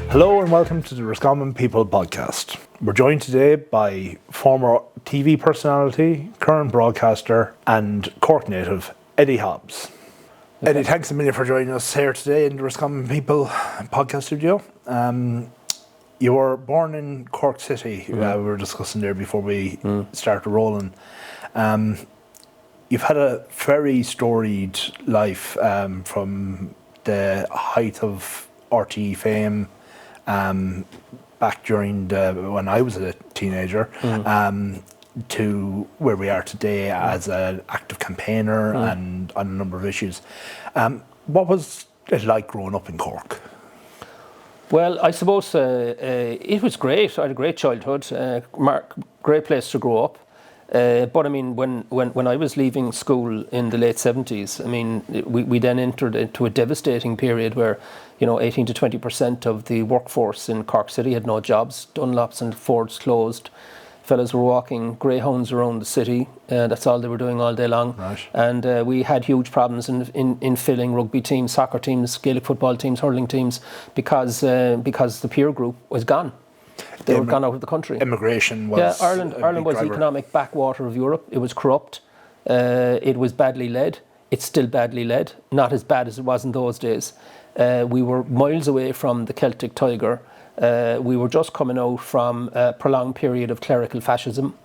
Hello and welcome to the Roscommon People Podcast. We're joined today by former TV personality, current broadcaster and Cork native, Eddie Hobbs. Okay. Eddie, thanks a million for joining us here today in the Roscommon People Podcast studio. You were born in Cork City, we were discussing there before we started rolling. You've had a very storied life from the height of RTE fame back during when I was a teenager to where we are today as an active campaigner and on a number of issues. What was it like growing up in Cork? Well, I suppose it was great. I had a great childhood, great place to grow up. But I mean, when I was leaving school in the late 70s, I mean, we then entered into a devastating period where, 18 to 20% of the workforce in Cork City had no jobs. Dunlops and Fords closed. Fellas were walking greyhounds around the city. That's all they were doing all day long. Right. And we had huge problems in filling rugby teams, soccer teams, Gaelic football teams, hurling teams, because the peer group was gone. They were gone out of the country. Immigration was Ireland was the economic backwater of Europe. It was corrupt. It was badly led. It's still badly led. Not as bad as it was in those days. We were miles away from the Celtic Tiger. We were just coming out from a prolonged period of clerical fascism,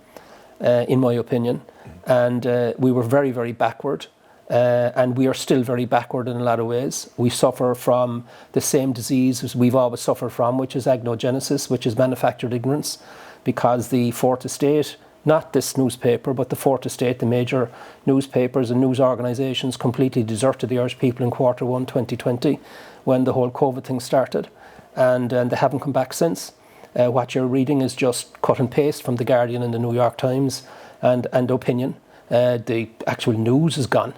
in my opinion. And we were very, very backward. And we are still very backward in a lot of ways. We suffer from the same disease as we've always suffered from, which is agnogenesis, which is manufactured ignorance, because the Fourth Estate, not this newspaper, but the Fourth Estate, the major newspapers and news organisations completely deserted the Irish people in Q1 2020 when the whole COVID thing started, and they haven't come back since. What you're reading is just cut and paste from The Guardian and the New York Times and Opinion. The actual news is gone.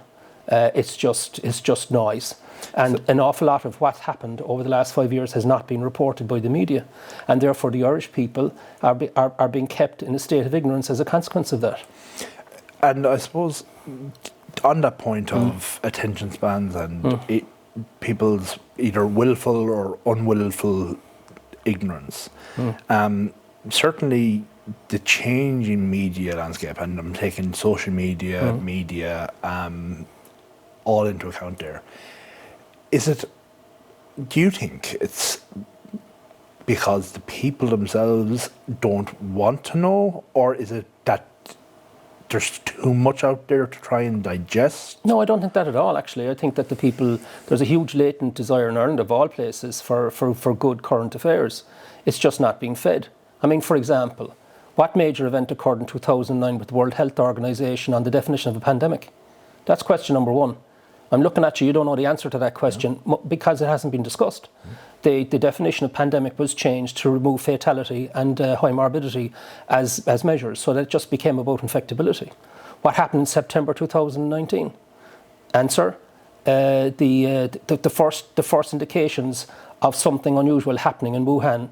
It's just noise. And an awful lot of what happened over the last 5 years has not been reported by the media. And therefore the Irish people are being kept in a state of ignorance as a consequence of that. And I suppose on that point of attention spans and people's either willful or unwillful ignorance, certainly the change in media landscape, and I'm taking social media, media, all into account there. Do you think it's because the people themselves don't want to know, or is it that there's too much out there to try and digest? No, I don't think that at all, actually. I think that there's a huge latent desire in Ireland, of all places, for good current affairs. It's just not being fed. I mean, for example, what major event occurred in 2009 with the World Health Organization on the definition of a pandemic? That's question number one. I'm looking at you don't know the answer to that question because it hasn't been discussed. The definition of pandemic was changed to remove fatality and high morbidity as measures, so that it just became about infectability. What happened in September 2019? Answer, the first indications of something unusual happening in Wuhan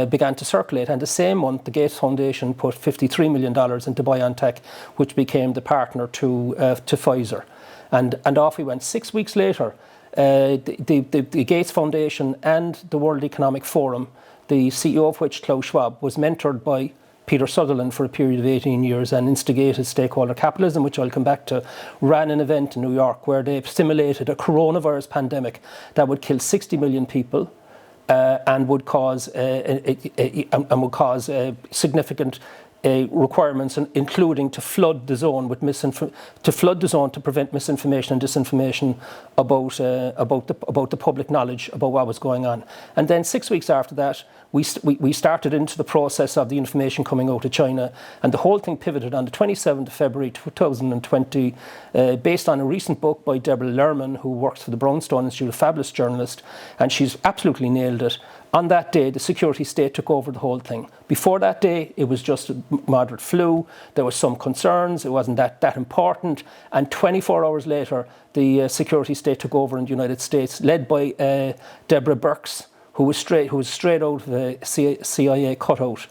began to circulate, and the same month the Gates Foundation put $53 million into BioNTech, which became the partner to Pfizer. And off we went. 6 weeks later, the Gates Foundation and the World Economic Forum, the CEO of which, Klaus Schwab, was mentored by Peter Sutherland for a period of 18 years and instigated stakeholder capitalism, which I'll come back to, ran an event in New York where they simulated a coronavirus pandemic that would kill 60 million people and would cause significant requirements, including to flood the zone to prevent misinformation and disinformation about the public knowledge about what was going on. And then 6 weeks after that, we started into the process of the information coming out of China, and the whole thing pivoted on the 27th of February 2020, based on a recent book by Deborah Lerman, who works for the Brownstone Institute, a fabulous journalist, and she's absolutely nailed it. On that day, the security state took over the whole thing. Before that day, it was just a moderate flu. There was some concerns. It wasn't that important. And 24 hours later, the security state took over in the United States, led by Deborah Birx, who was straight out of the CIA cutout.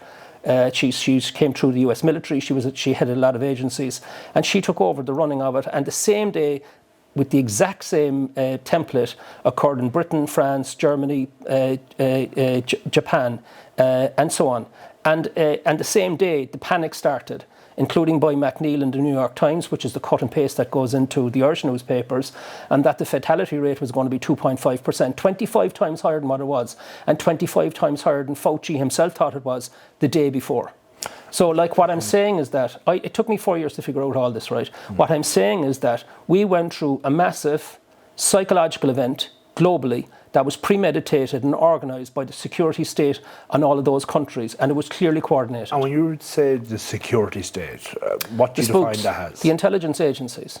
She came through the US military. She headed a lot of agencies, and she took over the running of it. And the same day, with the exact same template occurred in Britain, France, Germany, Japan, and so on. And the same day, the panic started, including by McNeil in the New York Times, which is the cut and paste that goes into the Irish newspapers, and that the fatality rate was going to be 2.5%, 25 times higher than what it was, and 25 times higher than Fauci himself thought it was the day before. So, like, what I'm saying is that, it took me 4 years to figure out all this, right? What I'm saying is that we went through a massive psychological event globally that was premeditated and organised by the security state and all of those countries, and it was clearly coordinated. And when you say the security state, what do you define that as? The intelligence agencies.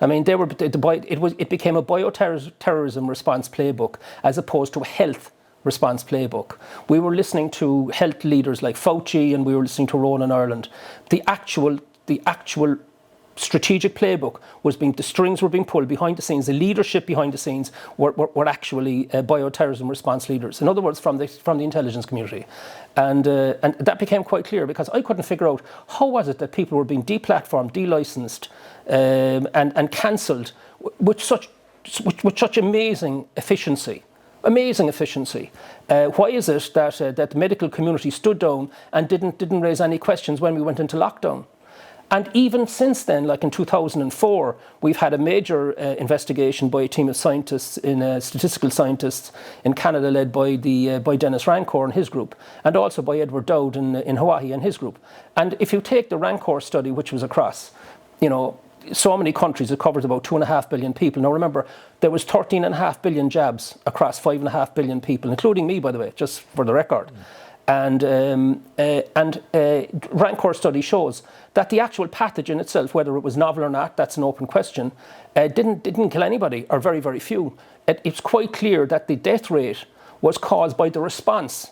I mean, it became a bioterrorism response playbook as opposed to a health response playbook. We were listening to health leaders like Fauci, and we were listening to Ronan Ireland. The actual strategic playbook was the strings were being pulled behind the scenes. The leadership behind the scenes were actually bioterrorism response leaders. In other words, from the intelligence community, and that became quite clear because I couldn't figure out how was it that people were being deplatformed, delicensed, and cancelled with such amazing efficiency. Amazing efficiency. Why is it that the medical community stood down and didn't raise any questions when we went into lockdown? And even since then, like in 2004, we've had a major investigation by a team of scientists, statistical scientists in Canada, led by Dennis Rancor and his group, and also by Edward Dowd in Hawaii and his group. And if you take the Rancor study, which was across, so many countries, it covers about 2.5 billion people. Now remember, there was 13.5 billion jabs across 5.5 billion people, including me, by the way, just for the record. And Rancor study shows that the actual pathogen itself, whether it was novel or not, that's an open question, didn't kill anybody, or very, very few. It's quite clear that the death rate was caused by the response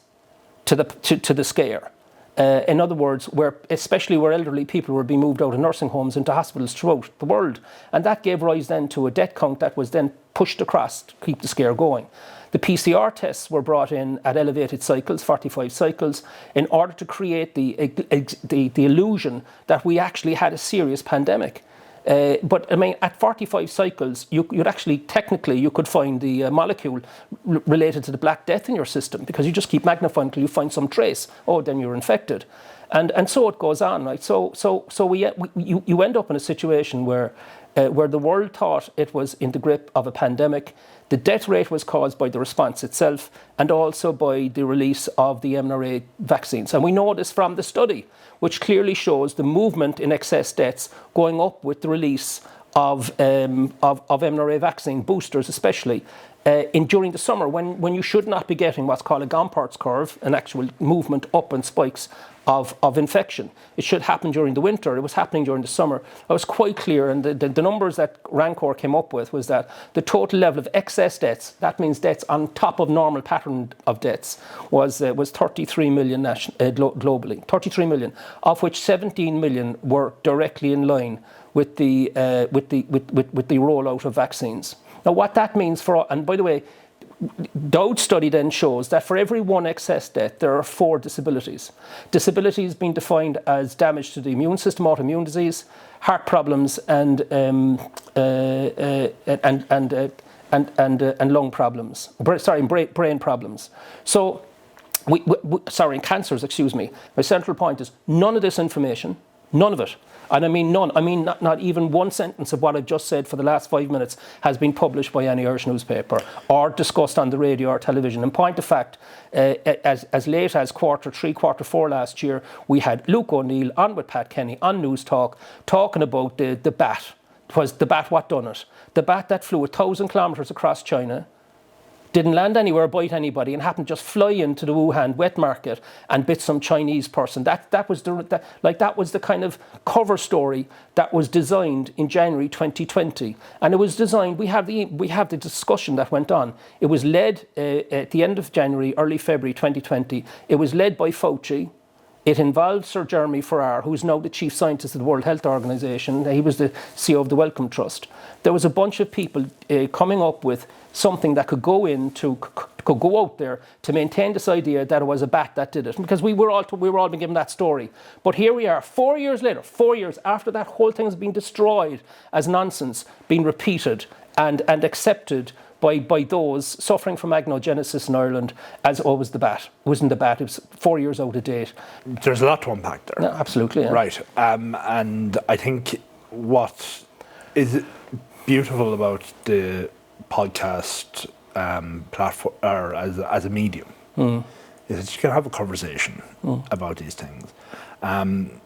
to the scare. In other words, especially where elderly people were being moved out of nursing homes into hospitals throughout the world. And that gave rise then to a death count that was then pushed across to keep the scare going. The PCR tests were brought in at elevated cycles, 45 cycles, in order to create the illusion that we actually had a serious pandemic. But I mean, at 45 cycles, you'd actually, technically, you could find the molecule related to the Black Death in your system, because you just keep magnifying until you find some trace. Oh, then you're infected. And so it goes on, right? So you end up in a situation where the world thought it was in the grip of a pandemic. The death rate was caused by the response itself and also by the release of the mRNA vaccines. And we know this from the study, which clearly shows the movement in excess deaths going up with the release of mRNA vaccine boosters, especially during the summer when you should not be getting what's called a Gompertz curve, an actual movement up and spikes of infection. It should happen during the winter. It was happening during the summer. It was quite clear, and the numbers that Rancor came up with was that the total level of excess deaths, that means deaths on top of normal pattern of deaths, was 33 million globally. 33 million, of which 17 million were directly in line with the rollout of vaccines. Now, what that means and by the way, Dowd's study then shows that for every one excess death, there are 4 disabilities. Disabilities being defined as damage to the immune system, autoimmune disease, heart problems, and lung problems. Brain problems. So, cancers. Excuse me. My central point is none of this information, none of it. And I mean none. I mean not even one sentence of what I've just said for the last 5 minutes has been published by any Irish newspaper or discussed on the radio or television. In point of fact, as late as Q3, Q4 last year, we had Luke O'Neill on with Pat Kenny on News Talk talking about the bat. It was the bat what done it. The bat that flew 1,000 kilometres across China, didn't land anywhere, bite anybody, and happened to just fly into the Wuhan wet market and bit some Chinese person. That was the kind of cover story that was designed in January 2020, and it was designed. We have the discussion that went on. It was led at the end of January, early February 2020. It was led by Fauci. It involved Sir Jeremy Farrar, who's now the chief scientist of the World Health Organization. He was the CEO of the Wellcome Trust. There was a bunch of people coming up with something that could go out there to maintain this idea that it was a bat that did it, because we were all being given that story. But here we are, 4 years later, 4 years after that whole thing has been destroyed as nonsense, being repeated and accepted by those suffering from agnogenesis in Ireland as always the bat. It wasn't the bat, it was 4 years out of date. There's a lot to unpack there. Yeah, absolutely. Yeah. Right. And I think what is beautiful about the podcast platform, or as a medium, is that you can have a conversation about these things. And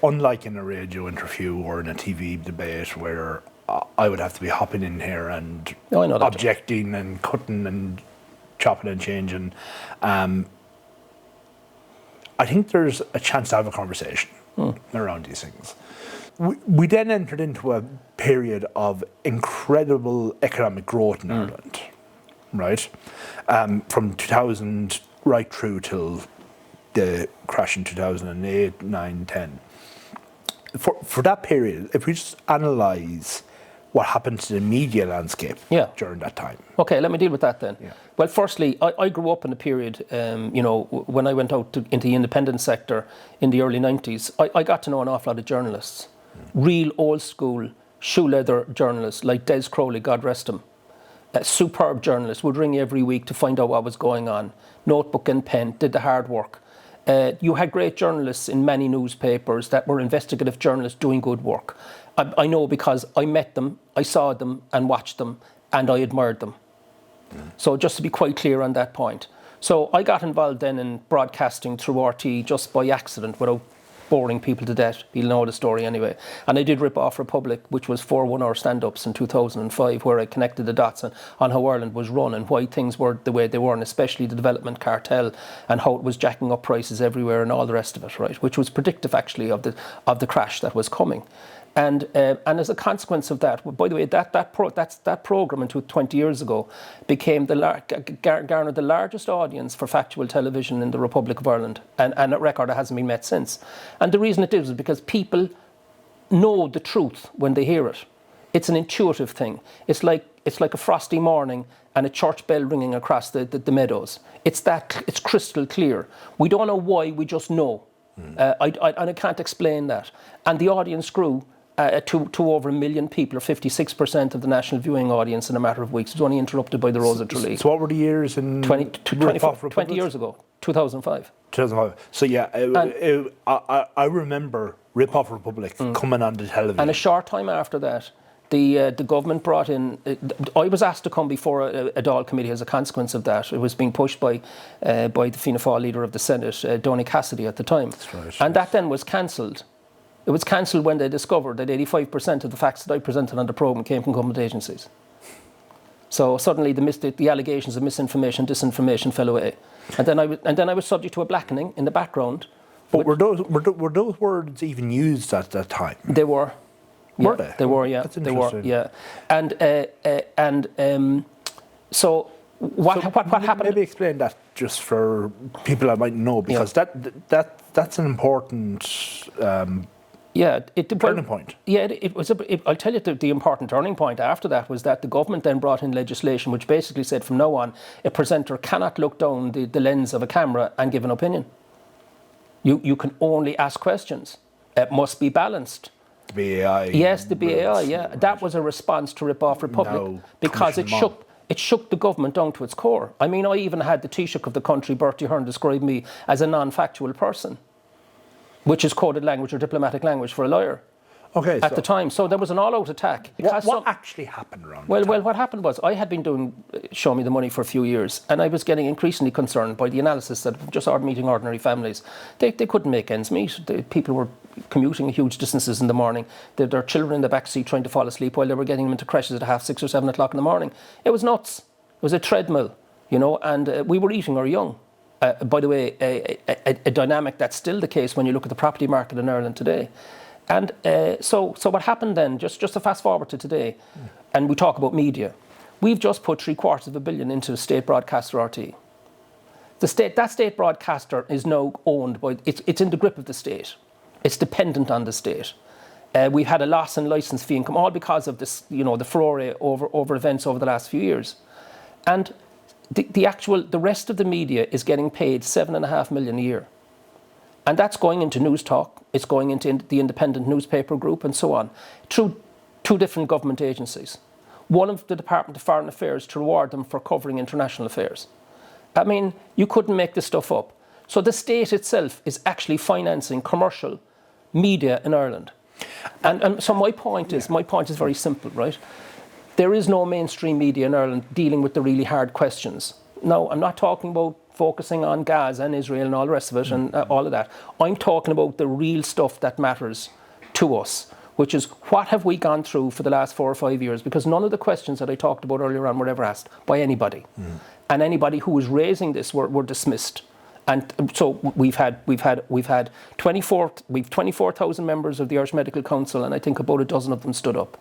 unlike in a radio interview or in a TV debate where I would have to be hopping in here and objecting and cutting and chopping and changing, I think there's a chance to have a conversation around these things. We then entered into a period of incredible economic growth in Ireland, right? From 2000 right through till the crash in 2008, 9, 10. For that period, if we just analyse what happened to the media landscape during that time. Okay, let me deal with that then. Yeah. Well, firstly, I grew up in a period, when I went out into the independent sector in the early 90s, I got to know an awful lot of journalists. Real old school, shoe leather journalists like Des Crowley, God rest him. Superb journalists would ring every week to find out what was going on. Notebook and pen, did the hard work. You had great journalists in many newspapers that were investigative journalists doing good work. I know because I met them, I saw them and watched them, and I admired them. So just to be quite clear on that point. So I got involved then in broadcasting through RT just by accident without boring people to death. You'll know the story anyway. And I did rip off Republic, which was 4 1-hour stand-ups in 2005, where I connected the dots on how Ireland was run and why things were the way they were, and especially the development cartel and how it was jacking up prices everywhere and all the rest of it, right? Which was predictive actually of the crash that was coming. And as a consequence of that, by the way, that program until 20 years ago became garnered the largest audience for factual television in the Republic of Ireland, and a record that hasn't been met since. And the reason it is because people know the truth when they hear it. It's an intuitive thing. It's like a frosty morning and a church bell ringing across the meadows. It's crystal clear. We don't know why, we just know. I can't explain that. And the audience grew to over 1 million people, or 56% of the national viewing audience in a matter of weeks. It was only interrupted by the Rosa Tralee. So what were the years in 20 years ago, 2005. 2005. So yeah, I remember Rip Off Republic coming on the television. And a short time after that, the government brought in. I was asked to come before a Dáil committee as a consequence of that. It was being pushed by the Fianna Fáil leader of the Senate, Donny Cassidy, at the time. That's right. And that then was cancelled. It was cancelled when they discovered that 85% of the facts that I presented on the programme came from government agencies. So suddenly the allegations of misinformation, disinformation fell away, and then I was subject to a blackening in the background. But were those words even used at that time? They were. Yeah, were they? They were, yeah. That's interesting. They were, yeah. So what happened? Maybe explain that just for people that might know, because that's an important turning point. Yeah, it was. I'll tell you the important turning point after that was that the government then brought in legislation which basically said from now on a presenter cannot look down the lens of a camera and give an opinion. You can only ask questions. It must be balanced. The BAI. Yes, the BAI, yeah. Right. That was a response to Rip Off Republic because it shook the government down to its core. I mean, I even had the Taoiseach of the country, Bertie Ahern, describe me as a non-factual person, which is coded language or diplomatic language for a lawyer. Okay. At the time. So there was an all-out attack. What actually happened around that time? Well, what happened was I had been doing Show Me the Money for a few years, and I was getting increasingly concerned by the analysis that just meeting ordinary families. They couldn't make ends meet. People were commuting huge distances in the morning. Their children in the back seat trying to fall asleep while they were getting them into creches at 6:30 or 7 o'clock in the morning. It was nuts. It was a treadmill, and we were eating our young. By the way, a dynamic that's still the case when you look at the property market in Ireland today. And so what happened then, just to fast forward to today, and we talk about media, we've just put $750 million into the state broadcaster RT. That state broadcaster is now owned by, it's in the grip of the state. It's dependent on the state. We've had a loss in licence fee income, all because of this, the furore over events over the last few years. And the rest of the media is getting paid $7.5 million a year. And that's going into News Talk, it's going into the independent newspaper group and so on, through 2 different government agencies. One of the Department of Foreign Affairs to reward them for covering international affairs. I mean, you couldn't make this stuff up. So the state itself is actually financing commercial media in Ireland. And so my point is very simple, right? There is no mainstream media in Ireland dealing with the really hard questions. Now, I'm not talking about focusing on Gaza and Israel and all the rest of it and all of that. I'm talking about the real stuff that matters to us, which is what have we gone through for the last 4 or 5 years? Because none of the questions that I talked about earlier on were ever asked by anybody. And anybody who was raising this were dismissed. And so we've 24,000 members of the Irish Medical Council, and I think about a dozen of them stood up.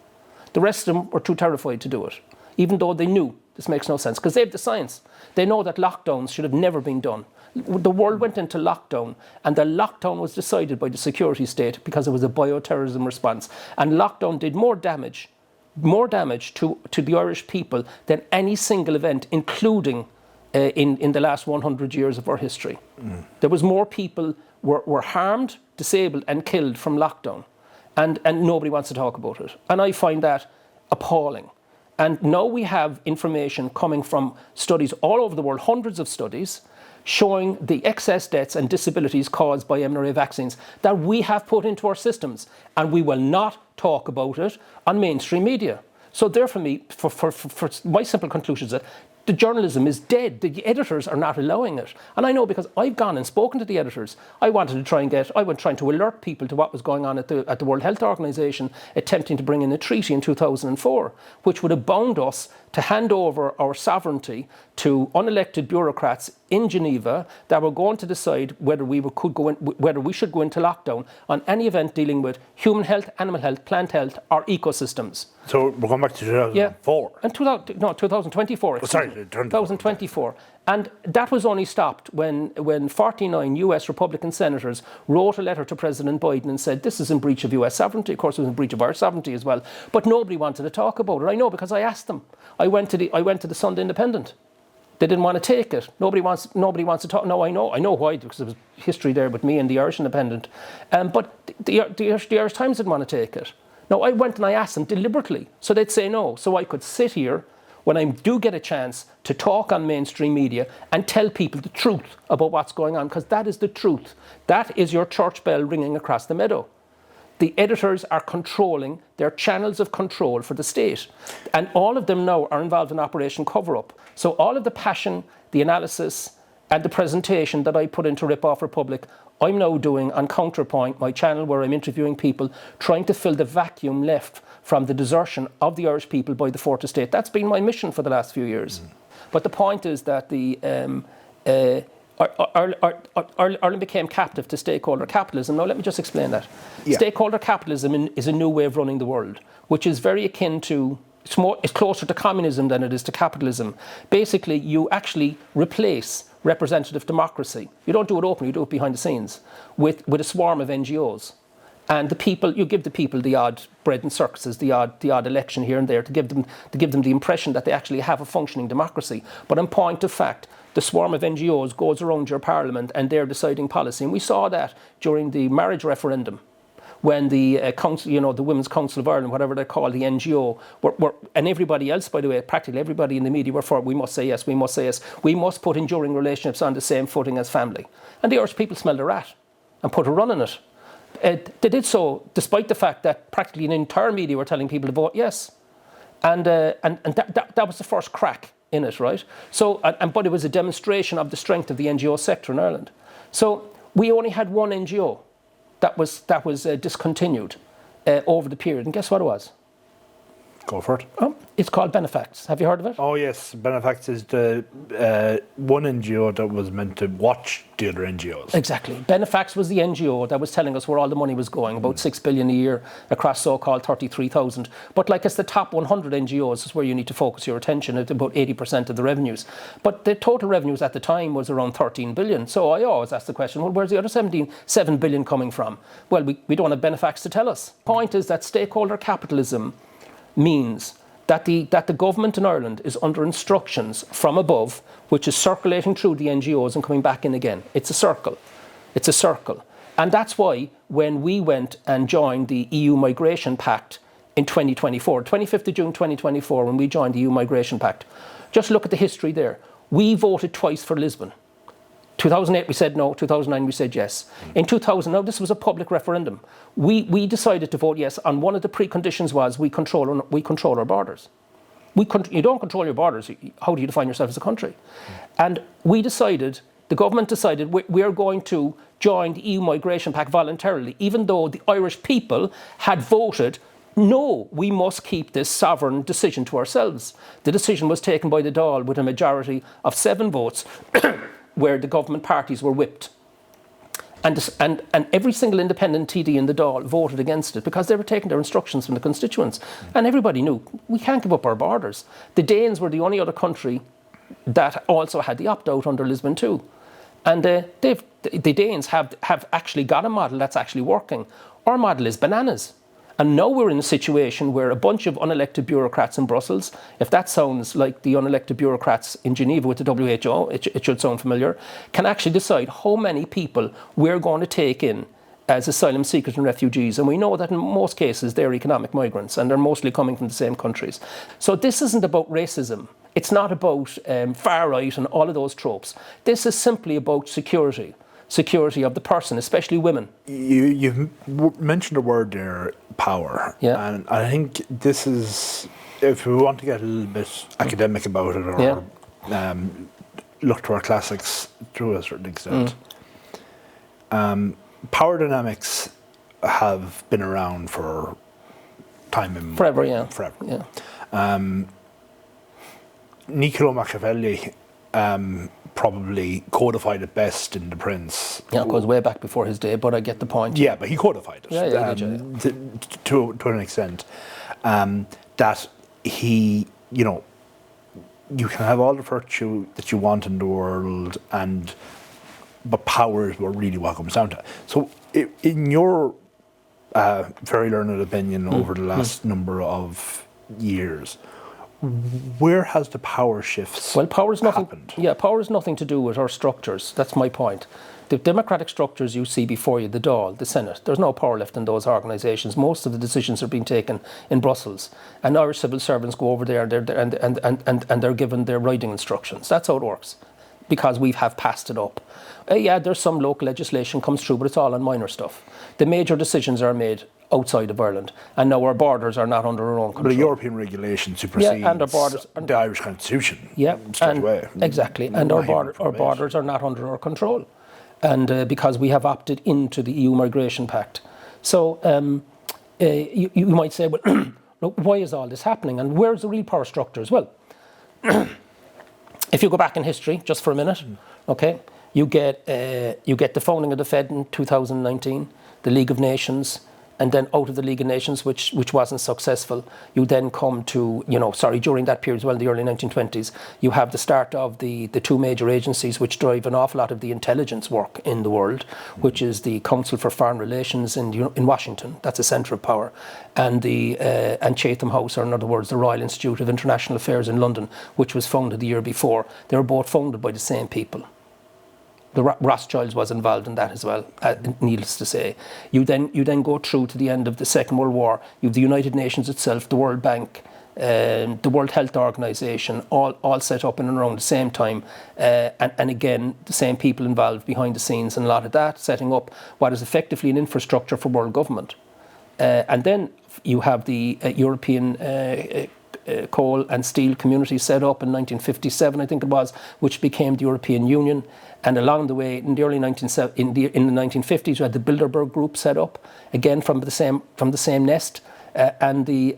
The rest of them were too terrified to do it, even though they knew this makes no sense, because they have the science. They know that lockdowns should have never been done. The world went into lockdown, and the lockdown was decided by the security state because it was a bioterrorism response. And lockdown did more damage to the Irish people than any single event, including in the last 100 years of our history. There was more people were harmed, disabled and killed from lockdown. And nobody wants to talk about it. And I find that appalling. And now we have information coming from studies all over the world, hundreds of studies, showing the excess deaths and disabilities caused by mRNA vaccines that we have put into our systems. And we will not talk about it on mainstream media. So there for me, for my simple conclusion is that the journalism is dead. The editors are not allowing it. And I know because I've gone and spoken to the editors. I went trying to alert people to what was going on at the World Health Organization, attempting to bring in a treaty in 2004, which would have bound us to hand over our sovereignty to unelected bureaucrats in Geneva that were going to decide whether we should go into lockdown on any event dealing with human health, animal health, plant health, or ecosystems. So we're going back to 2004. And 2024. 2024. And that was only stopped when 49 US Republican senators wrote a letter to President Biden and said, this is in breach of US sovereignty. Of course, it was in breach of our sovereignty as well. But nobody wanted to talk about it. I know because I asked them. I went to the Sunday Independent. They didn't want to take it. Nobody wants to talk. No, I know why, because there was history there with me and the Irish Independent. But the Irish Times didn't want to take it. No, I went and I asked them deliberately. So they'd say no. So I could sit here when I do get a chance to talk on mainstream media and tell people the truth about what's going on, because that is the truth. That is your church bell ringing across the meadow. The editors are controlling their channels of control for the state. And all of them now are involved in Operation Cover-Up. So all of the passion, the analysis, and the presentation that I put into Rip Off Republic, I'm now doing on Counterpoint, my channel where I'm interviewing people, trying to fill the vacuum left from the desertion of the Irish people by the Fourth Estate. That's been my mission for the last few years. But the point is that Ireland became captive to stakeholder capitalism. Now, let me just explain that. Yeah. Stakeholder capitalism is a new way of running the world, which is very akin to, it's closer to communism than it is to capitalism. Basically, you actually replace representative democracy. You don't do it openly, you do it behind the scenes, with a swarm of NGOs. And the people, you give the people the odd bread and circuses, the odd election here and there to give them the impression that they actually have a functioning democracy. But in point of fact, the swarm of NGOs goes around your parliament and they're deciding policy. And we saw that during the marriage referendum, when the council, the Women's Council of Ireland, whatever they call the NGO, and everybody else, by the way, practically everybody in the media were for, we must say yes, we must say yes, we must put enduring relationships on the same footing as family. And the Irish people smelled a rat and put a run in it. They did so despite the fact that practically an entire media were telling people to vote yes. And that was the first crack in it, right? So, but it was a demonstration of the strength of the NGO sector in Ireland. So we only had one NGO that was discontinued over the period. And guess what it was? Go for it. It's called Benefax. Have you heard of it? Oh yes, Benefax is the one NGO that was meant to watch the other NGOs. Exactly. Benefax was the NGO that was telling us where all the money was going, about 6 billion a year across so-called 33,000. But like it's the top 100 NGOs is where you need to focus your attention at about 80% of the revenues. But the total revenues at the time was around 13 billion. So I always ask the question, well, where's the other 7 billion coming from? Well, we don't have Benefax to tell us. Point is that stakeholder capitalism means that the government in Ireland is under instructions from above, which is circulating through the NGOs and coming back in again. It's a circle. It's a circle. And that's why when we went and joined the EU Migration Pact in 2024, 25th of June 2024, when we joined the EU Migration Pact. Just look at the history there. We voted twice for Lisbon. 2008 we said no, 2009 we said yes. In 2000, now this was a public referendum. We decided to vote yes, and one of the preconditions was we control our borders. You don't control your borders, how do you define yourself as a country? And the government decided we are going to join the EU Migration Pact voluntarily, even though the Irish people had voted no, we must keep this sovereign decision to ourselves. The decision was taken by the Dáil with a majority of 7 votes, where the government parties were whipped. And every single independent TD in the Dáil voted against it because they were taking their instructions from the constituents. And everybody knew, we can't give up our borders. The Danes were the only other country that also had the opt-out under Lisbon too. And the Danes have actually got a model that's actually working. Our model is bananas. And now we're in a situation where a bunch of unelected bureaucrats in Brussels, if that sounds like the unelected bureaucrats in Geneva with the WHO, it should sound familiar, can actually decide how many people we're going to take in as asylum seekers and refugees. And we know that in most cases they're economic migrants and they're mostly coming from the same countries. So this isn't about racism. It's not about far right and all of those tropes. This is simply about security of the person, especially women. You've mentioned a word there, power. Yeah. And I think this is, if we want to get a little bit academic about it or look to our classics to a certain extent, power dynamics have been around for time forever, yeah. Forever. Yeah. Niccolo Machiavelli probably codified it best in The Prince. Yeah, it goes way back before his day, but I get the point. Yeah, but he codified it to an extent. That he, you can have all the virtue that you want in the world, but power is what really what comes down to. So, in your very learned opinion over the last number of years, where has the power shifts happened? Yeah, power is nothing to do with our structures. That's my point. The democratic structures you see before you, the Dáil, the Senate, there's no power left in those organisations. Most of the decisions are being taken in Brussels. And Irish civil servants go over there and they're given their writing instructions. That's how it works, because we have passed it up. There's some local legislation comes through, but it's all on minor stuff. The major decisions are made outside of Ireland, and now our borders are not under our own control. But the European regulation supersedes and our borders, the Irish constitution. Yeah, straight away. Exactly. And our borders are not under our control, and because we have opted into the EU Migration Pact. So you might say, well, look, why is all this happening, and where's the real power structures? Well, if you go back in history just for a minute, okay, you get the founding of the Fed in 2019, the League of Nations. And then out of the League of Nations, which wasn't successful, you then come to, during that period as well, the early 1920s, you have the start of the 2 major agencies which drive an awful lot of the intelligence work in the world, which is the Council for Foreign Relations in Washington, that's a centre of power, and and Chatham House, or in other words, the Royal Institute of International Affairs in London, which was founded the year before. They were both founded by the same people. The Rothschilds was involved in that as well, needless to say. You then go through to the end of the Second World War. You have the United Nations itself, the World Bank, the World Health Organization, all set up in and around the same time. And again, the same people involved behind the scenes and a lot of that, setting up what is effectively an infrastructure for world government. And then you have the European coal and steel community set up in 1957, I think it was, which became the European Union. And along the way, in the early 1950s, you had the Bilderberg Group set up, again from the same nest, and the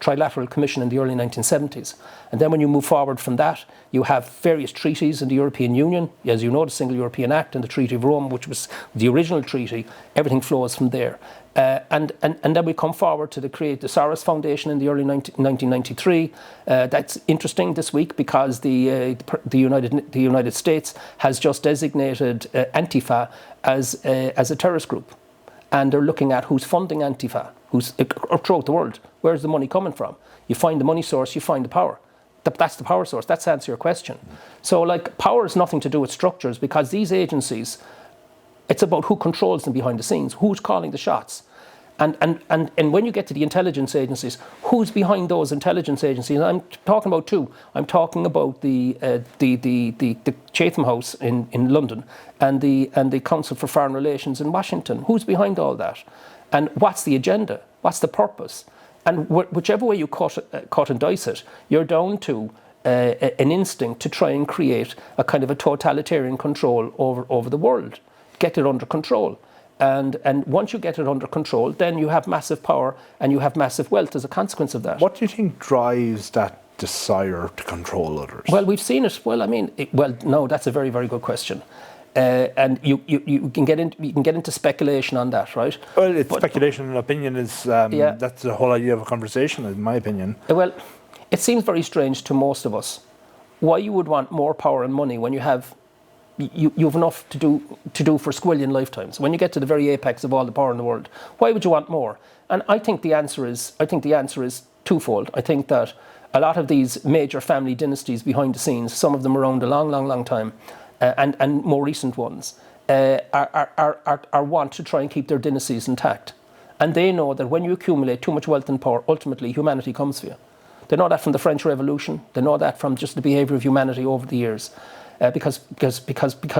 Trilateral Commission in the early 1970s. And then when you move forward from that, you have various treaties in the European Union. As you know, the Single European Act and the Treaty of Rome, which was the original treaty. Everything flows from there. And then we come forward to create the Soros Foundation in the early 1993. That's interesting this week because the United States has just designated Antifa as a terrorist group, and they're looking at who's funding Antifa, who's throughout the world. Where's the money coming from? You find the money source, you find the power. That's the power source. That's to answer your question. So, power has nothing to do with structures, because these agencies, it's about who controls them behind the scenes, who's calling the shots. And when you get to the intelligence agencies, who's behind those intelligence agencies? I'm talking about two. I'm talking about the Chatham House in London and the Council for Foreign Relations in Washington. Who's behind all that? And what's the agenda? What's the purpose? And whichever way you cut and dice it, you're down to an instinct to try and create a kind of a totalitarian control over the world, get it under control. And once you get it under control, then you have massive power and you have massive wealth as a consequence of that. What do you think drives that desire to control others? Well, we've seen it. Well, I mean, no, that's a very, very good question. And you can get into speculation on that, right? Well, it's speculation and opinion is that's the whole idea of a conversation, in my opinion. Well, it seems very strange to most of us why you would want more power and money when you have enough to do for squillion lifetimes. When you get to the very apex of all the power in the world, why would you want more? And I think the answer is twofold. I think that a lot of these major family dynasties behind the scenes, some of them around a long time, and more recent ones, are want to try and keep their dynasties intact. And they know that when you accumulate too much wealth and power, ultimately humanity comes for you. They know that from the French Revolution. They know that from just the behaviour of humanity over the years. Because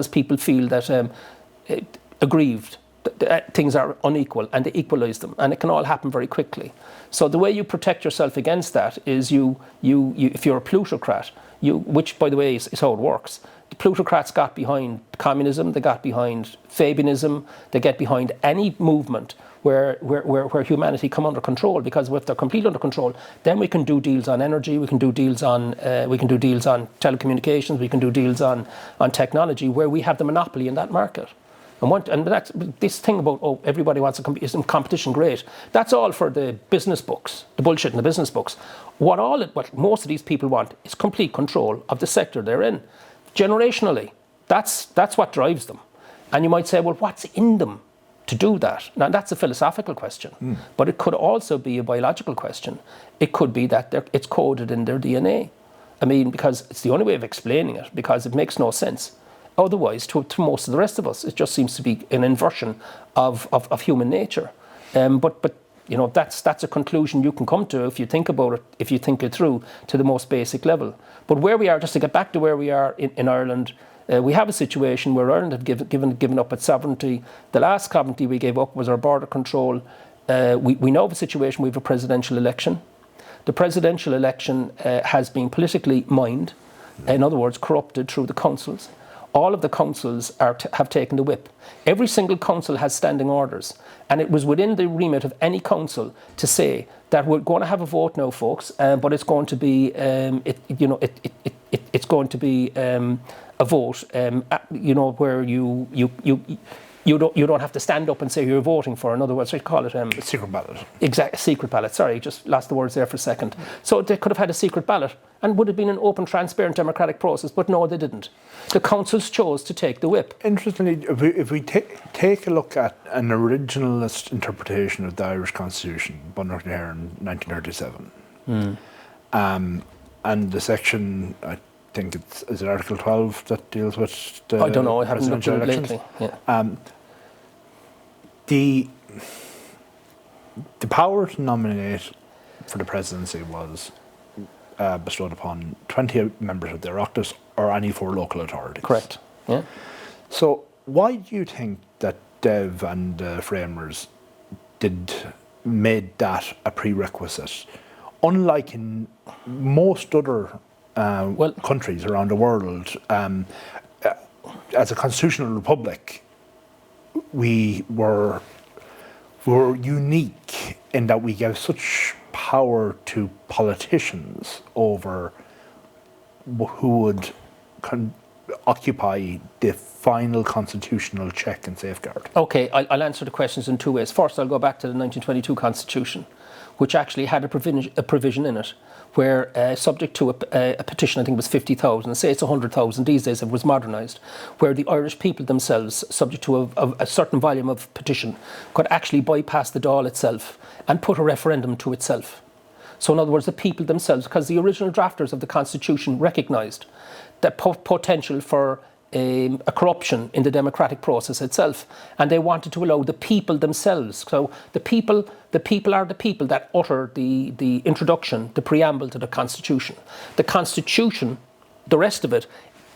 people feel that aggrieved, that things are unequal, and they equalise them, and it can all happen very quickly. So the way you protect yourself against that is you if you're a plutocrat, which by the way is how it works. The plutocrats got behind communism, they got behind Fabianism, they get behind any movement where humanity come under control, because if they're completely under control, then we can do deals on energy, we can do deals on telecommunications, we can do deals on technology, where we have the monopoly in that market. And that's this thing about everybody wants is competition, great. That's all for the business books, the bullshit in the business books. What most of these people want is complete control of the sector they're in, generationally. That's what drives them. And you might say, well, what's in them to do that? Now, that's a philosophical question, but it could also be a biological question. It could be that it's coded in their DNA. I mean, because it's the only way of explaining it, because it makes no sense. Otherwise, to most of the rest of us, it just seems to be an inversion of human nature. But you know, that's a conclusion you can come to if you think about it, if you think it through to the most basic level. But where we are, just to get back to where we are in Ireland, we have a situation where Ireland have given up its sovereignty. The last sovereignty we gave up was our border control. We now have a situation, we have a presidential election. The presidential election has been politically mined, in other words, corrupted through the councils. All of the councils have taken the whip. Every single council has standing orders, and it was within the remit of any council to say that we're going to have a vote now, folks, but it's going to be it's going to be a vote, where you don't have to stand up and say who you're voting for. In other words, they call it a secret ballot. Exactly, secret ballot. Sorry, just lost the words there for a second. So they could have had a secret ballot and would have been an open, transparent, democratic process, but no, they didn't. The councils chose to take the whip. Interestingly, if we take a look at an originalist interpretation of the Irish Constitution, Bunner here in 1937, and the section, I think is it Article 12 that deals with the I don't know, I haven't looked at it lately. Yeah. The power to nominate for the presidency was bestowed upon 20 members of the Oireachtas or any 4 local authorities. Correct. Yeah. So why do you think that Dev and the framers made that a prerequisite? Unlike in most other countries around the world, as a constitutional republic, we were unique in that we gave such power to politicians over who would occupy the final constitutional check and safeguard. Okay, I'll answer the questions in 2 ways. First, I'll go back to the 1922 Constitution, which actually had a provision in it where, subject to a petition, I think it was 50,000, say it's 100,000 these days, it was modernised, where the Irish people themselves, subject to a certain volume of petition, could actually bypass the Dáil itself and put a referendum to itself. So in other words, the people themselves, because the original drafters of the Constitution recognised the potential for a corruption in the democratic process itself, and they wanted to allow the people themselves. So the people are the people that utter the introduction, the preamble to the Constitution. The Constitution, the rest of it,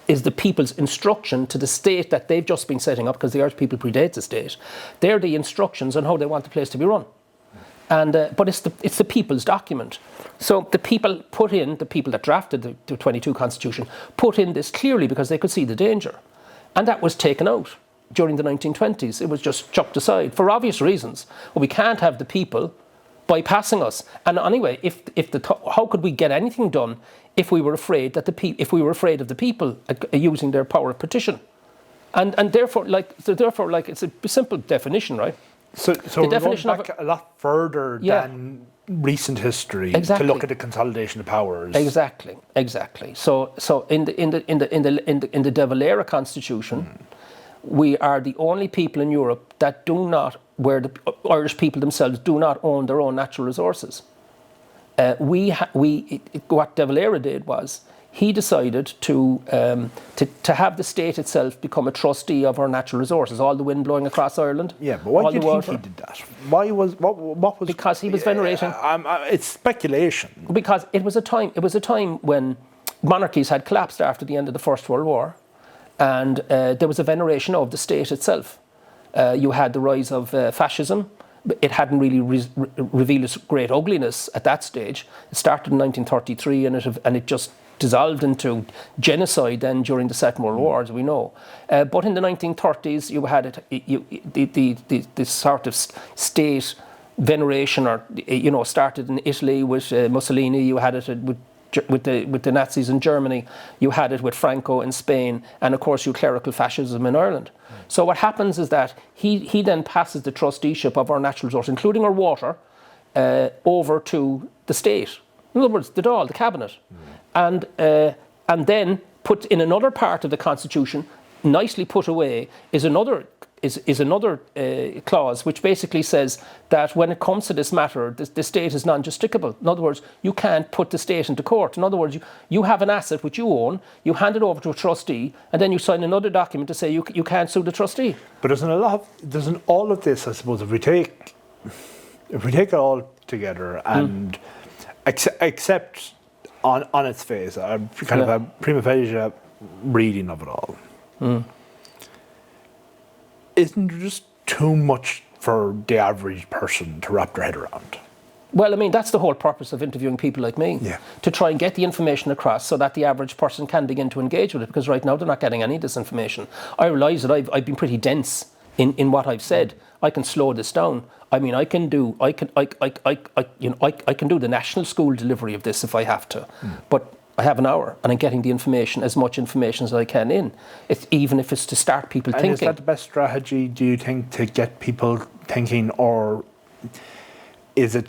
is the people's instruction to the state that they've just been setting up, because the Irish people predate the state. They're the instructions on how they want the place to be run. And but it's the people's document. So the people that drafted the 22 Constitution put in this clearly because they could see the danger. And that was taken out during the 1920s. It was just chucked aside for obvious reasons. Well, we can't have the people bypassing us. And anyway, how could we get anything done if we were afraid of the people using their power of petition? And therefore, it's a simple definition, right? So the definition we're going back a lot further than recent history to look at the consolidation of powers. Exactly. So in the De Valera Constitution, we are the only people in Europe that where the Irish people themselves do not own their own natural resources. What De Valera did was he decided to have the state itself become a trustee of our natural resources, all the wind blowing across Ireland. Yeah, but why do you think he did that? What was? Because he was venerating. It's speculation. Because it was a time when monarchies had collapsed after the end of the First World War, and there was a veneration of the state itself. You had the rise of fascism. It hadn't really revealed its great ugliness at that stage. It started in 1933, and it just dissolved into genocide then during the Second World War, as we know. But in the 1930s, you had this sort of state veneration, started in Italy with Mussolini. You had it with the Nazis in Germany. You had it with Franco in Spain, and of course, clerical fascism in Ireland. So what happens is that he then passes the trusteeship of our natural resources, including our water, over to the state. In other words, the Dáil, the cabinet. And then put in another part of the Constitution, nicely put away, is another clause which basically says that when it comes to this matter, the state is non-justicable. In other words, you can't put the state into court. In other words, you have an asset which you own, you hand it over to a trustee, and then you sign another document to say you can't sue the trustee. But doesn't all of this, I suppose, if we take it all together and accept on its face, a kind of a prima facie reading of it all. Isn't there just too much for the average person to wrap their head around? Well, I mean, that's the whole purpose of interviewing people like me, to try and get the information across so that the average person can begin to engage with it, because right now they're not getting any of this information. I realise that I've been pretty dense in what I've said. I can slow this down. I mean, I can do the national school delivery of this if I have to, but I have an hour and I'm getting the information, as much information as I can in. Even if it's to start people thinking. Is that the best strategy, do you think, to get people thinking, or is it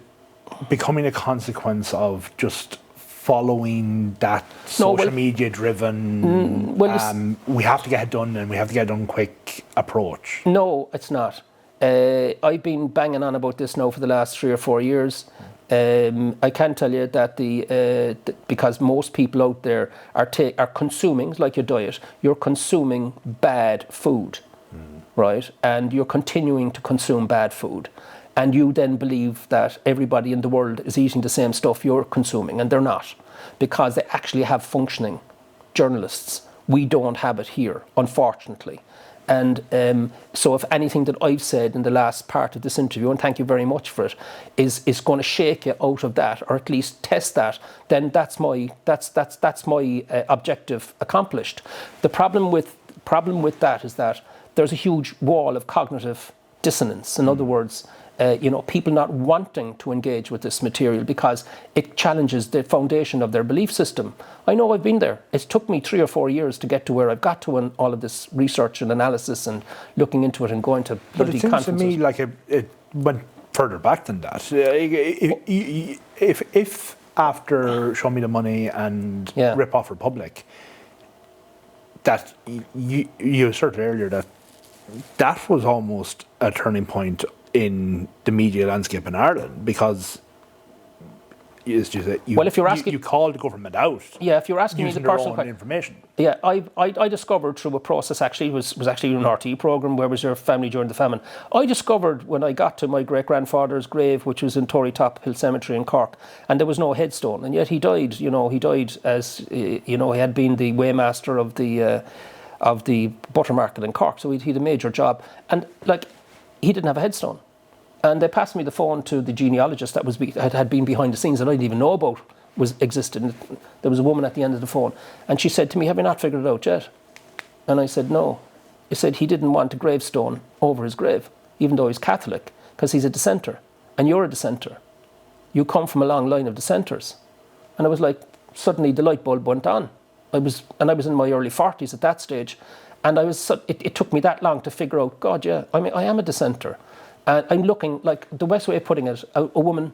becoming a consequence of just following that social media driven, we have to get it done and we have to get it done quick approach? No, it's not. I've been banging on about this now for the last 3 or 4 years. I can tell you that because most people out there are consuming, like your diet, you're consuming bad food, right? And you're continuing to consume bad food. And you then believe that everybody in the world is eating the same stuff you're consuming, and they're not, because they actually have functioning journalists. We don't have it here, unfortunately. And so if anything that I've said in the last part of this interview, and thank you very much for it, is going to shake you out of that, or at least test that, then that's my objective accomplished. The problem with that is that there's a huge wall of cognitive dissonance. In other words, people not wanting to engage with this material because it challenges the foundation of their belief system. I know, I've been there. It took me 3 or 4 years to get to where I've got to in all of this research and analysis and looking into it and going to bloody conferences. But it seems to me like it went further back than that. If after Show Me the Money and Rip Off Republic, that you asserted earlier that was almost a turning point in the media landscape in Ireland, because is just that Well, if you're asking, you call the government out. Yeah, if you're asking me the using their personal own information. Yeah, I discovered through a process, actually, was actually an RTE programme, Where Was Your Family During the Famine? I discovered when I got to my great-grandfather's grave, which was in Torrytop Hill Cemetery in Cork, and there was no headstone, and yet he died, he died as, he had been the weighmaster of the butter market in Cork, so he had a major job, and he didn't have a headstone. And they passed me the phone to the genealogist that had been behind the scenes that I didn't even know about existed. There was a woman at the end of the phone, and she said to me, "Have you not figured it out yet?" And I said, "No." He said he didn't want a gravestone over his grave, even though he's Catholic, because he's a dissenter, and you're a dissenter. You come from a long line of dissenters. And I was like, suddenly the light bulb went on. I was in my early 40s at that stage, and it took me that long to figure out, God, yeah, I am a dissenter. And I'm looking, like, the best way of putting it, a woman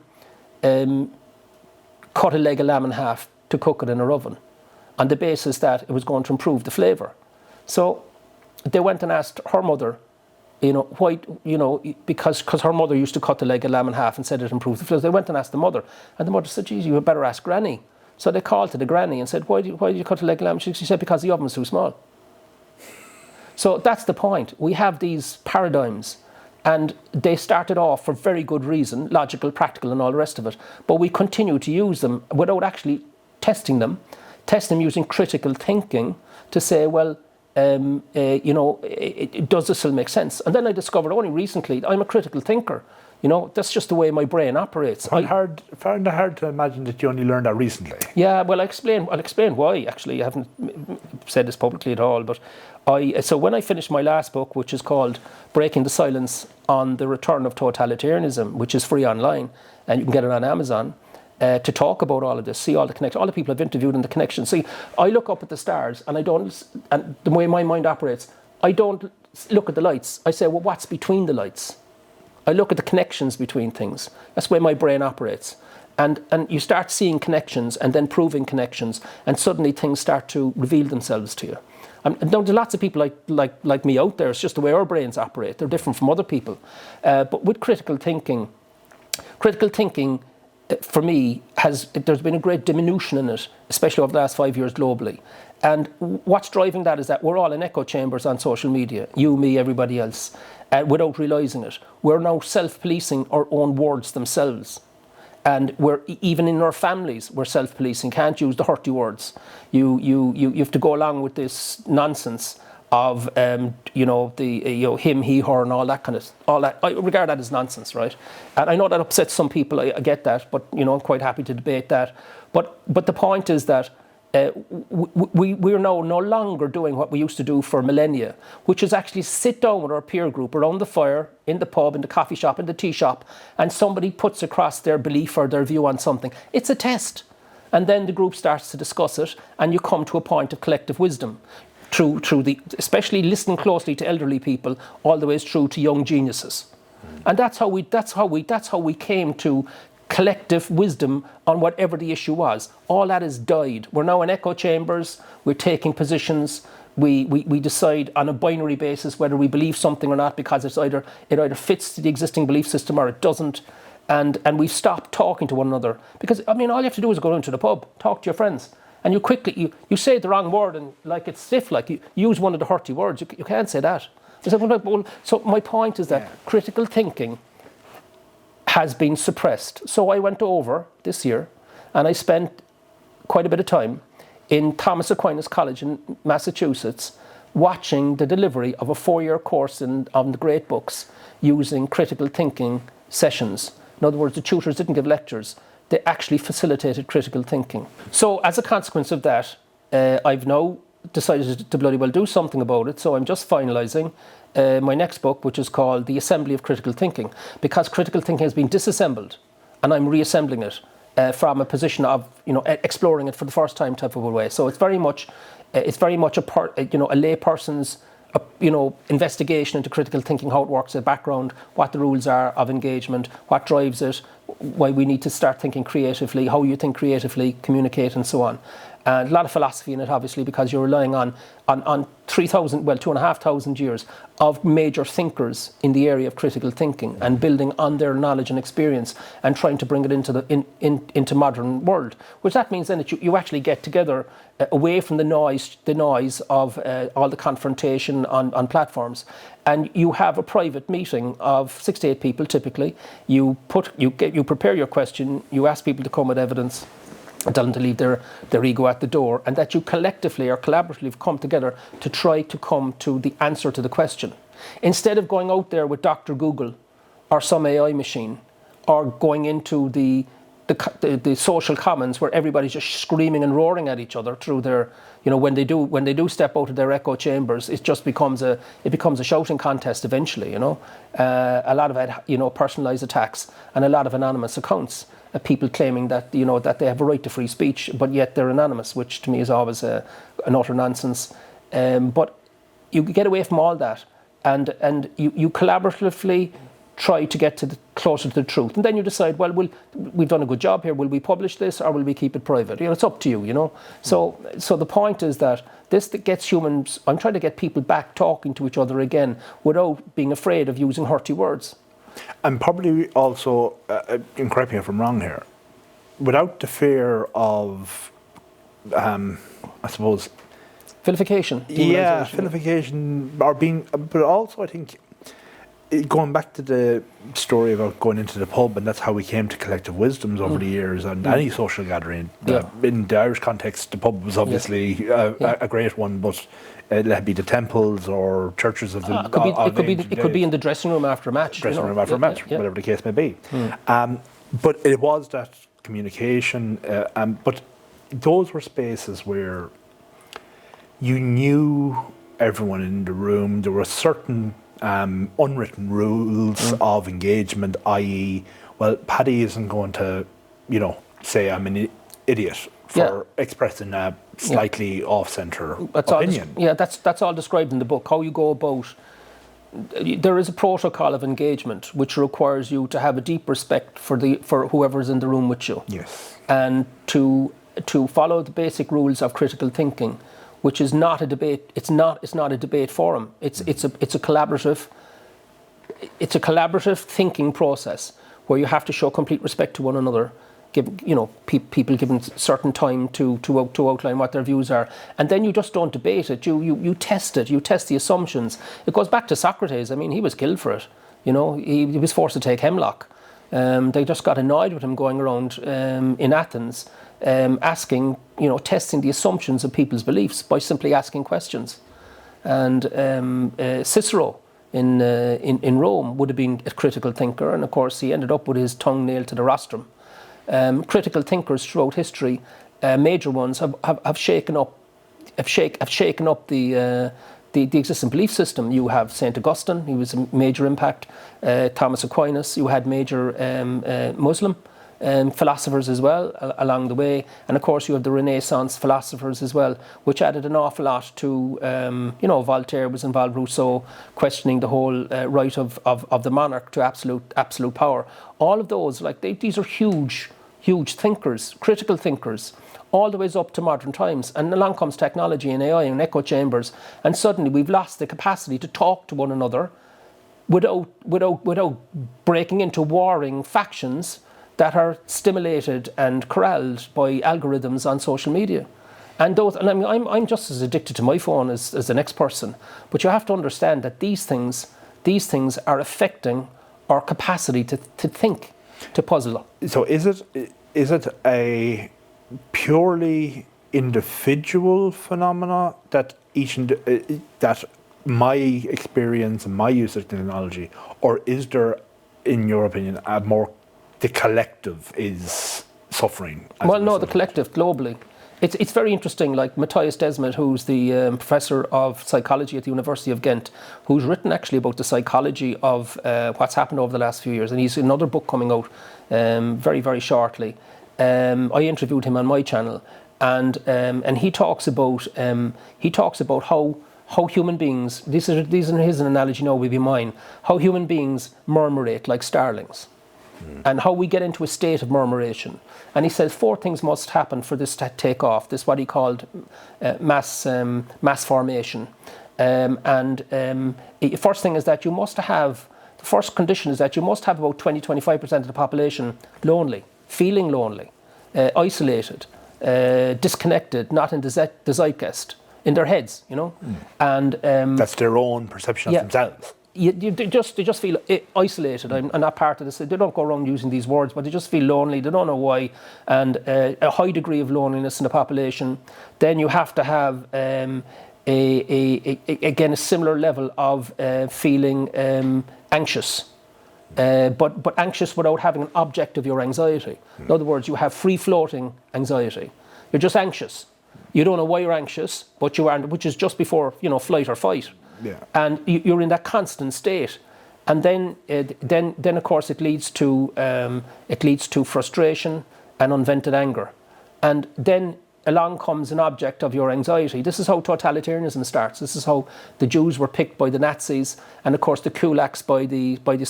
cut a leg of lamb in half to cook it in her oven on the basis that it was going to improve the flavour. So they went and asked her mother, why, because her mother used to cut the leg of lamb in half and said it improved the flavour. They went and asked the mother, and the mother said, "Geez, you had better ask Granny." So they called to the granny and said, why did you cut a leg of lamb? She said, "Because the oven was too small." So that's the point. We have these paradigms, and they started off for very good reason, logical, practical, and all the rest of it. But we continue to use them without actually testing them using critical thinking to say, well, does this still make sense? And then I discovered only recently, I'm a critical thinker. That's just the way my brain operates. Found it hard to imagine that you only learned that recently. Yeah, well, I'll explain why, actually. I haven't said this publicly at all, but so when I finished my last book, which is called Breaking the Silence on the Return of Totalitarianism, which is free online, and you can get it on Amazon, to talk about all of this, see all the connections, all the people I've interviewed and the connections. See, I look up at the stars, and and the way my mind operates, I don't look at the lights. I say, well, what's between the lights? I look at the connections between things. That's the way my brain operates. And you start seeing connections and then proving connections, and suddenly things start to reveal themselves to you. And there's lots of people like me out there. It's just the way our brains operate. They're different from other people. But with critical thinking for me, there's been a great diminution in it, especially over the last 5 years globally. And what's driving that is that we're all in echo chambers on social media, you, me, everybody else, without realising it. We're now self-policing our own words themselves. And we're even in our families, we're self-policing. Can't use the hurty words. You have to go along with this nonsense of him, he, her, and all that. I regard that as nonsense, right? And I know that upsets some people. I get that, but I'm quite happy to debate that. But the point is that we're now no longer doing what we used to do for millennia, which is actually sit down with our peer group around the fire, in the pub, in the coffee shop, in the tea shop, and somebody puts across their belief or their view on something. It's a test. And then the group starts to discuss it, and you come to a point of collective wisdom through especially listening closely to elderly people, all the way through to young geniuses. And that's how we came to collective wisdom on whatever the issue was. All that has died. We're now in echo chambers. We're taking positions. We decide on a binary basis whether we believe something or not, because it either fits the existing belief system or it doesn't. And we've stopped talking to one another, because all you have to do is go into the pub, talk to your friends, and you say the wrong word and like it's stiff, like you use one of the hurty words. You can't say that. So my point is that critical thinking has been suppressed. So I went over this year and I spent quite a bit of time in Thomas Aquinas College in Massachusetts watching the delivery of a 4-year course on the great books using critical thinking sessions. In other words, the tutors didn't give lectures. They actually facilitated critical thinking. So as a consequence of that, I've now decided to bloody well do something about it. So I'm just finalising my next book, which is called The Assembly of Critical Thinking, because critical thinking has been disassembled and I'm reassembling it from a position of exploring it for the first time type of a way. So it's very much a lay person's investigation into critical thinking, how it works, the background, what the rules are of engagement, what drives it, why we need to start thinking creatively, how you think creatively, communicate, and so on. And a lot of philosophy in it, obviously, because you're relying on 2,500 years of major thinkers in the area of critical thinking and building on their knowledge and experience and trying to bring it into modern world. Which that means then that you actually get together away from the noise of all the confrontation on platforms, and you have a private meeting of 6 to 8 people typically. You prepare your question, you ask people to come with evidence, and tell them to leave their ego at the door, and that you collectively or collaboratively come together to try to come to the answer to the question. Instead of going out there with Dr. Google or some AI machine, or going into the social commons where everybody's just screaming and roaring at each other through their, when they do step out of their echo chambers, it just becomes a shouting contest eventually. A lot of personalized attacks and a lot of anonymous accounts. People claiming that that they have a right to free speech, but yet they're anonymous, which to me is always an utter nonsense. But you get away from all that, and you collaboratively try to get closer to the truth, and then you decide, well, we've done a good job here. Will we publish this or will we keep it private? It's up to you. So the point is that that gets humans. I'm trying to get people back talking to each other again without being afraid of using hurty words. And probably also, and correct me if I'm wrong here, without the fear of, I suppose, vilification. Yeah, vilification, but also I think, going back to the story about going into the pub, and that's how we came to collective wisdoms over the years, and any social gathering. In the Irish context, the pub was obviously a great one, but it'd be the temples or churches of the. It could be in the dressing room after a match. Whatever the case may be. But it was that communication, but those were spaces where you knew everyone in the room. There were certain unwritten rules of engagement, i.e., well, Paddy isn't going to, say I'm an idiot for expressing a slightly off-centre opinion. That's all described in the book, how you go about. There is a protocol of engagement which requires you to have a deep respect for whoever's in the room with you. Yes. And to follow the basic rules of critical thinking, which is not a debate. It's not a debate forum. It's a collaborative thinking process where you have to show complete respect to one another. People given certain time to outline what their views are, and then you just don't debate it. You test it. You test the assumptions. It goes back to Socrates. I mean, he was killed for it. He was forced to take hemlock. They just got annoyed with him going around in Athens. Asking, testing the assumptions of people's beliefs by simply asking questions. And Cicero in Rome would have been a critical thinker, and of course he ended up with his tongue nailed to the rostrum. Critical thinkers throughout history, major ones, have shaken up the existing belief system. You have St. Augustine, he was a major impact. Thomas Aquinas, you had major Muslim philosophers as well along the way, and of course you have the Renaissance philosophers as well, which added an awful lot to Voltaire was involved, Rousseau questioning the whole right of the monarch to absolute power. All of those, these are huge thinkers, critical thinkers, all the ways up to modern times. And along comes technology and AI and echo chambers, and suddenly we've lost the capacity to talk to one another without breaking into warring factions that are stimulated and corralled by algorithms on social media. And I'm just as addicted to my phone as the next person. But you have to understand that these things are affecting our capacity to think, to puzzle. So is it a purely individual phenomena that that my experience and my use of technology, or is there, in your opinion, the collective is suffering? The collective globally. It's very interesting, like Matthias Desmet, who's the professor of psychology at the University of Ghent, who's written actually about the psychology of what's happened over the last few years, and he's another book coming out very, very shortly. I interviewed him on my channel, and he talks about how human beings, these are his analogy, now will be mine, how human beings murmurate like starlings. and how we get into a state of murmuration. And he says 4 things must happen for this to take off. This is what he called mass formation. First thing is that you must have, the first condition is that you must have about 20-25% of the population lonely, feeling lonely, isolated, disconnected, not in the zeitgeist, in their heads, you know. And that's their own perception of themselves. They just feel isolated. I'm not part of this. They don't go around using these words, but they just feel lonely. They don't know why. And a high degree of loneliness in the population. Then you have to have again a similar level of feeling anxious, but anxious without having an object of your anxiety. In other words, you have free floating anxiety. You're just anxious. You don't know why you're anxious, but you are, which is just before, you know, flight or fight. Yeah. And you're in that constant state, and then of course it leads to frustration and unvented anger, and then along comes an object of your anxiety. This is how totalitarianism starts. This is how the Jews were picked by the Nazis, and of course the kulaks by the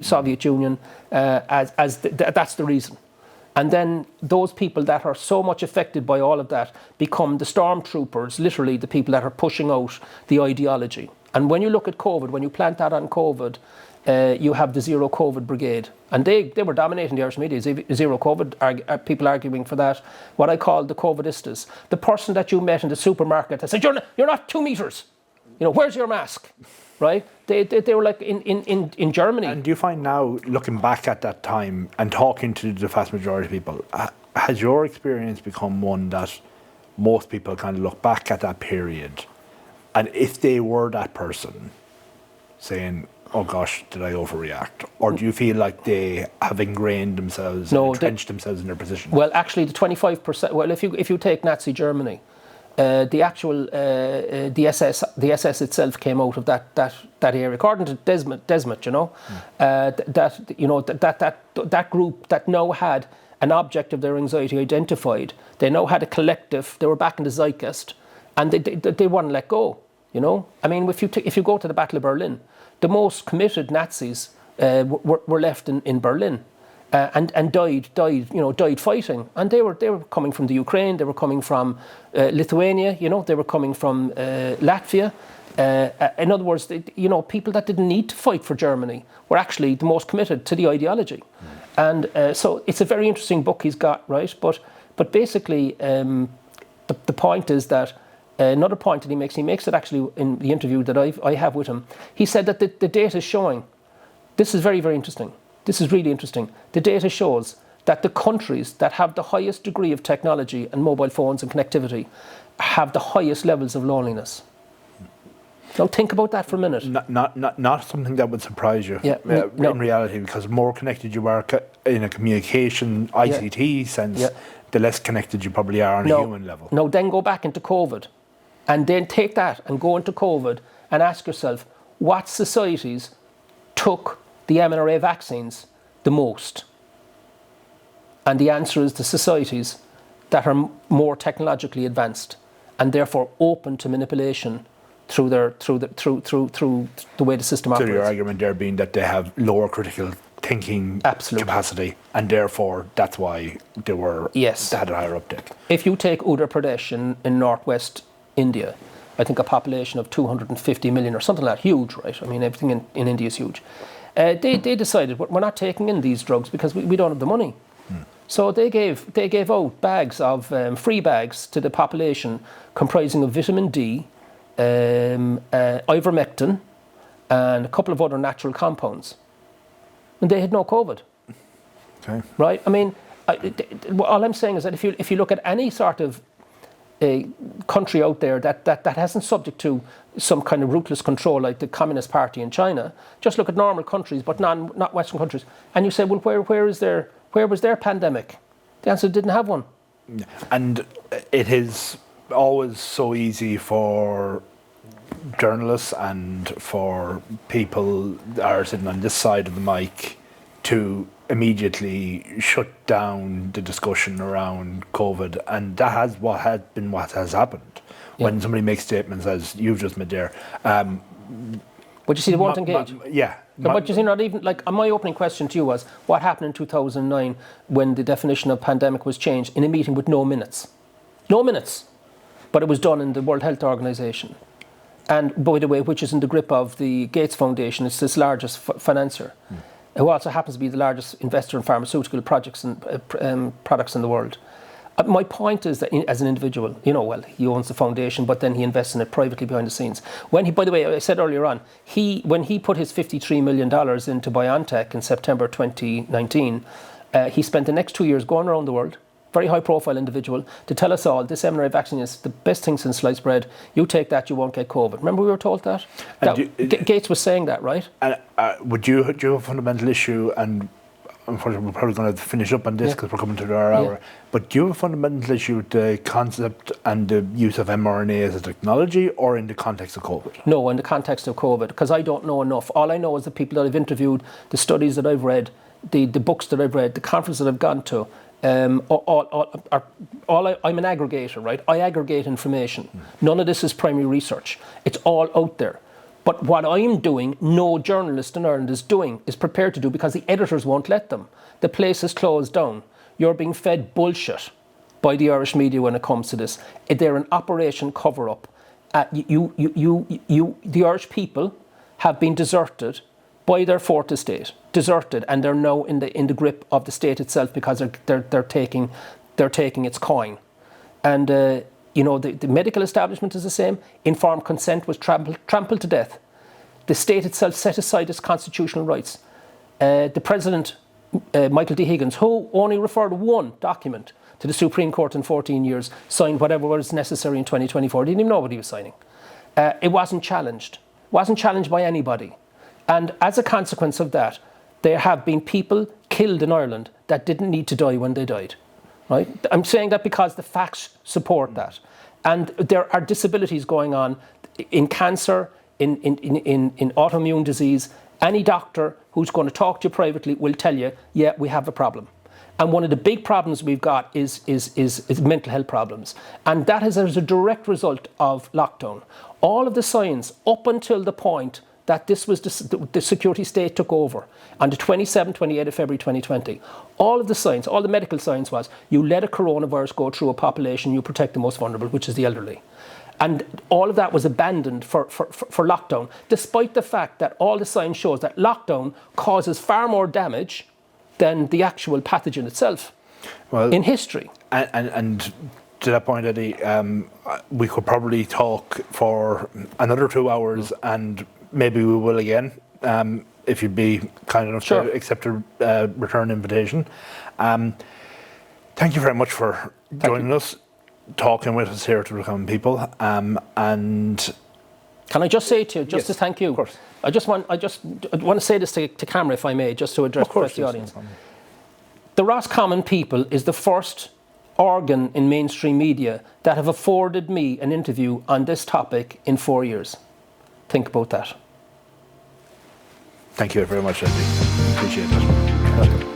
Soviet Union. That's the reason. And then those people that are so much affected by all of that become the stormtroopers, literally the people that are pushing out the ideology. And when you look at COVID, when you plant that on COVID, you have the Zero COVID Brigade. And they were dominating the Irish media, Zero COVID, people arguing for that, what I call the COVIDistas. The person that you met in the supermarket that said, you're not 2 meters. You know, where's your mask? Right? They were like in Germany. And do you find now, looking back at that time and talking to the vast majority of people, has your experience become one that most people kind of look back at that period, and if they were that person saying, oh gosh, did I overreact? Or do you feel like they have ingrained themselves, entrenched themselves in their position? Well, actually the 25%, well, if you take Nazi Germany, the actual the SS itself came out of that area, according to Desmond, you know, that group that now had an object of their anxiety identified. They now had a collective. They were back in the zeitgeist, and they wouldn't let go. You know, I mean, if you go to the Battle of Berlin, the most committed Nazis were left in Berlin. And died fighting, and they were coming from the Ukraine, they were coming from Lithuania, you know, they were coming from Latvia. In other words, people that didn't need to fight for Germany were actually the most committed to the ideology, and so it's a very interesting book he's got, right? But basically, the point is that another point that he makes it actually in the interview that I have with him. He said that the data is showing. This is very, very interesting. This is really interesting. The data shows that the countries that have the highest degree of technology and mobile phones and connectivity have the highest levels of loneliness. Now think about that for a minute. Not something that would surprise you in reality, because the more connected you are in a communication, ICT sense, the less connected you probably are on a human level. Now then go back into COVID, and then take that and go into COVID and ask yourself, what societies took the mRNA vaccines the most? And the answer is the societies that are more technologically advanced and therefore open to manipulation through the way the system operates. So your argument there being that they have lower critical thinking capacity, and therefore that's why they had a higher uptake. If you take Uttar Pradesh in northwest India, I think a population of 250 million or something like that, huge, right? I mean, everything in India is huge. They decided we're not taking in these drugs because we don't have the money. So they gave out bags of free bags to the population, comprising of vitamin D, ivermectin, and a couple of other natural compounds, and they had no COVID. Okay. Right? I mean, all I'm saying is that if you look at any sort of a country out there that hasn't subject to some kind of ruthless control like the Communist Party in China, just look at normal countries, but not Western countries, and you say, well, where was their pandemic? The answer didn't have one. And it is always so easy for journalists and for people that are sitting on this side of the mic to immediately shut down the discussion around COVID, and that has what has happened. When somebody makes statements as you've just made there, But you see, they won't engage. Yeah. But you see, not even, like, my opening question to you was, what happened in 2009 when the definition of pandemic was changed in a meeting with no minutes? No minutes. But it was done in the World Health Organization. And, by the way, which is in the grip of the Gates Foundation. It's its largest financier, who also happens to be the largest investor in pharmaceutical projects and products in the world. My point is that as an individual, he owns the foundation, but then he invests in it privately behind the scenes. When he, by the way, I said earlier on, when he put his $53 million into BioNTech in September 2019, he spent the next 2 years going around the world, very high profile individual, to tell us all this mRNA vaccine is the best thing since sliced bread. You take that, you won't get COVID. Remember we were told that? Gates was saying that, right? And would you have a fundamental issue, and unfortunately, we're probably going to finish up on this because we're coming to our hour. But do you have a fundamental issue with the concept and the use of mRNA as a technology, or in the context of COVID? No, in the context of COVID, because I don't know enough. All I know is the people that I've interviewed, the studies that I've read, the books that I've read, the conferences that I've gone to. I'm an aggregator, right? I aggregate information. None of this is primary research. It's all out there. But what I'm doing, no journalist in Ireland is doing, is prepared to do, because the editors won't let them. The place is closed down. You're being fed bullshit by the Irish media when it comes to this. They're an operation cover-up. The Irish people have been deserted by their fourth estate, deserted, and they're now in the grip of the state itself, because they're taking its coin. And the medical establishment is the same. Informed consent was trampled to death. The state itself set aside its constitutional rights. The president, Michael D. Higgins, who only referred one document to the Supreme Court in 14 years, signed whatever was necessary in 2024. Didn't even know what he was signing. It wasn't challenged. Wasn't challenged by anybody. And as a consequence of that, there have been people killed in Ireland that didn't need to die when they died. Right? I'm saying that because the facts support that. And there are disabilities going on in cancer, in autoimmune disease. Any doctor who's going to talk to you privately will tell you, yeah, we have a problem. And one of the big problems we've got is mental health problems. And that is as a direct result of lockdown. All of the science up until the point that this was the security state took over on the 27th, 28th of February 2020. All of the science, all the medical science was, you let a coronavirus go through a population, you protect the most vulnerable, which is the elderly. And all of that was abandoned for lockdown, despite the fact that all the science shows that lockdown causes far more damage than the actual pathogen itself in history. And to that point, Eddie, we could probably talk for another 2 hours, and maybe we will again, if you'd be kind enough to accept a return invitation. Thank you very much for joining us, talking with us here at Roscommon People. And can I just say to you, just to thank you? Of course. I want to say this to camera, if I may, just to address the audience. The Roscommon People is the first organ in mainstream media that have afforded me an interview on this topic in 4 years. Think about that. Thank you very much, Eddie. Appreciate it. Welcome.